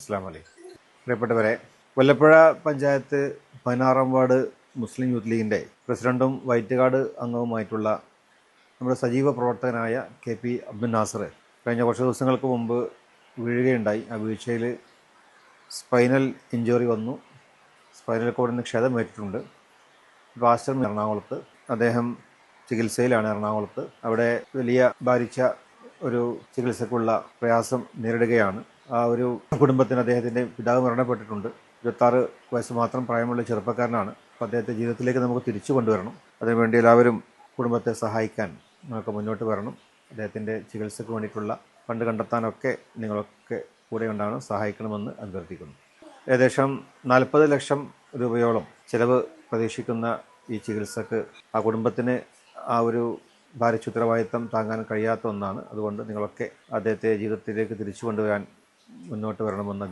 അസ്സലാമു അലൈക്കും. പ്രിയപ്പെട്ടവരെ, വല്ലപ്പുഴ പഞ്ചായത്ത് 16-ാം വാർഡ് മുസ്ലിം യൂത്ത് ലീഗിൻ്റെ പ്രസിഡന്റും വൈറ്റുകാട് അംഗവുമായിട്ടുള്ള നമ്മുടെ സജീവ പ്രവർത്തകനായ KP അബ്ദുൽ നാസർ കഴിഞ്ഞ കുറച്ച് ദിവസങ്ങൾക്ക് മുമ്പ് വീഴുകയുണ്ടായി. ആ വീഴ്ചയിൽ സ്പൈനൽ ഇഞ്ചുറി വന്നു. സ്പൈനൽ കോഡിന് ക്ഷതമേറ്റിട്ടുണ്ട്. പാസ്റ്റർ എറണാകുളത്ത്, അദ്ദേഹം ചികിത്സയിലാണ് എറണാകുളത്ത്. അവിടെ വലിയ ഭാരിച്ച ഒരു ചികിത്സക്കുള്ള പ്രയാസം നേരിടുകയാണ്. ആ ഒരു കുടുംബത്തിന് അദ്ദേഹത്തിൻ്റെ പിതാവ് മരണപ്പെട്ടിട്ടുണ്ട്. 26 വയസ്സ് മാത്രം പ്രായമുള്ള ചെറുപ്പക്കാരനാണ്. അപ്പോൾ അദ്ദേഹത്തെ ജീവിതത്തിലേക്ക് നമുക്ക് തിരിച്ചു കൊണ്ടുവരണം. അതിനുവേണ്ടി എല്ലാവരും കുടുംബത്തെ സഹായിക്കാൻ നമുക്ക് മുന്നോട്ട് വരണം. അദ്ദേഹത്തിൻ്റെ ചികിത്സയ്ക്ക് വേണ്ടിയിട്ടുള്ള ഫണ്ട് കണ്ടെത്താനൊക്കെ നിങ്ങളൊക്കെ കൂടെ ഉണ്ടാകണം, സഹായിക്കണമെന്ന് അഭ്യർത്ഥിക്കുന്നു. ഏകദേശം 40 ലക്ഷം രൂപയോളം ചിലവ് പ്രതീക്ഷിക്കുന്ന ഈ ചികിത്സക്ക് ആ കുടുംബത്തിന് ആ ഒരു ഭാരിച്ച ഉത്തരവാദിത്തം താങ്ങാൻ കഴിയാത്ത ഒന്നാണ്. അതുകൊണ്ട് നിങ്ങളൊക്കെ അദ്ദേഹത്തെ ജീവിതത്തിലേക്ക് തിരിച്ചു കൊണ്ടുവരാൻ മുന്നോട്ട് വരണമെന്ന്